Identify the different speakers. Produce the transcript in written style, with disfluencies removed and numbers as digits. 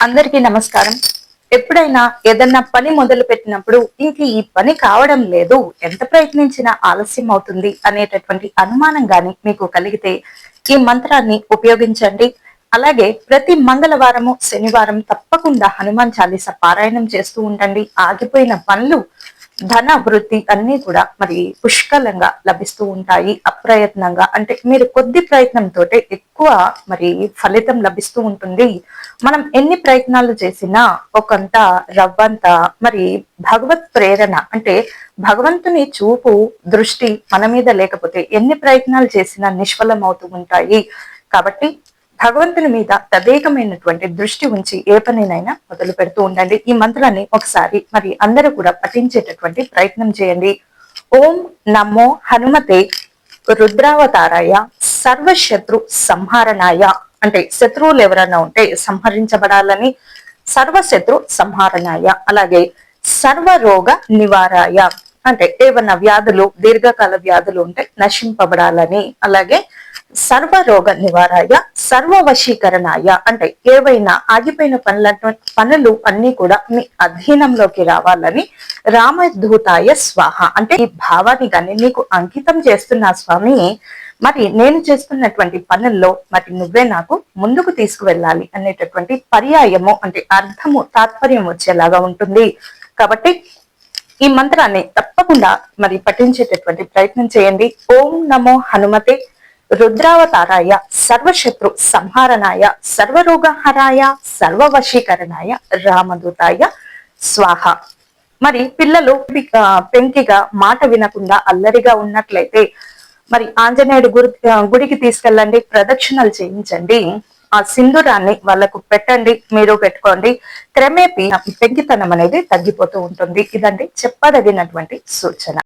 Speaker 1: అందరికీ నమస్కారం. ఎప్పుడైనా ఏదన్నా పని మొదలు పెట్టినప్పుడు ఇంక ఈ పని కావడం లేదు, ఎంత ప్రయత్నించినా ఆలస్యం అవుతుంది అనేటటువంటి అనుమానం గాని మీకు కలిగితే ఈ మంత్రాన్ని ఉపయోగించండి. అలాగే ప్రతి మంగళవారము, శనివారం తప్పకుండా హనుమాన్ చాలీస పారాయణం చేస్తూ ఉండండి. ఆగిపోయిన పనులు, ధన వృద్ధి అన్ని కూడా మరి పుష్కలంగా లభిస్తూ ఉంటాయి. అప్రయత్నంగా అంటే మీరు కొద్ది ప్రయత్నంతో ఎక్కువ మరి ఫలితం లభిస్తూ ఉంటుంది. మనం ఎన్ని ప్రయత్నాలు చేసినా ఒకంత రవ్వంత మరి భగవత్ ప్రేరణ అంటే భగవంతుని చూపు దృష్టి మన మీద లేకపోతే ఎన్ని ప్రయత్నాలు చేసినా నిష్ఫలం అవుతూ ఉంటాయి. కాబట్టి భగవంతుని మీద తదేకమైనటువంటి దృష్టి ఉంచి ఏ పనినైనా మొదలు పెడుతూ ఉండండి. ఈ మంత్రాన్ని ఒకసారి మరి అందరూ కూడా పఠించేటటువంటి ప్రయత్నం చేయండి. ఓం నమో హనుమతే రుద్రావతారాయ సర్వశత్రు సంహారణాయ. అంటే శత్రువులు ఎవరైనా ఉంటే సంహరించబడాలని, సర్వశత్రు సంహారణాయ. అలాగే సర్వరోగ నివారాయ అంటే ఏవన్నా వ్యాధులు, దీర్ఘకాల వ్యాధులు ఉంటే నశింపబడాలని. అలాగే సర్వరోగ నివారాయ సర్వ వశీకరణాయ అంటే ఏవైనా ఆగిపోయిన పనులు అన్ని కూడా మీ అధీనంలోకి రావాలని. రామదూతాయ స్వాహ అంటే ఈ భావాన్ని కానీ నీకు అంకితం చేస్తున్నా స్వామి, మరి నేను చేస్తున్నటువంటి పనుల్లో మరి నువ్వే నాకు ముందుకు తీసుకువెళ్ళాలి అనేటటువంటి పర్యాయము అంటే అర్థము, తాత్పర్యం వచ్చేలాగా ఉంటుంది. కాబట్టి ఈ మంత్రాన్ని తప్పకుండా మరి పఠించేటటువంటి ప్రయత్నం చేయండి. ఓం నమో హనుమతే రుద్రావతారాయ సర్వశత్రు సంహారణాయ సర్వరోగహరాయ సర్వవశీకరణాయ రామదూతాయ స్వాహ. మరి పిల్లలు పెంకిగా మాట వినకుండా అల్లరిగా ఉన్నట్లయితే మరి ఆంజనేయుడు గుడికి తీసుకెళ్ళండి, ప్రదక్షిణలు చేయించండి, ఆ సింధూరాన్ని వాళ్ళకు పెట్టండి, మీరు పెట్టుకోండి. క్రమేపీ పెంకితనం అనేది తగ్గిపోతూ ఉంటుంది. ఇదండి చెప్పదగినటువంటి సూచన.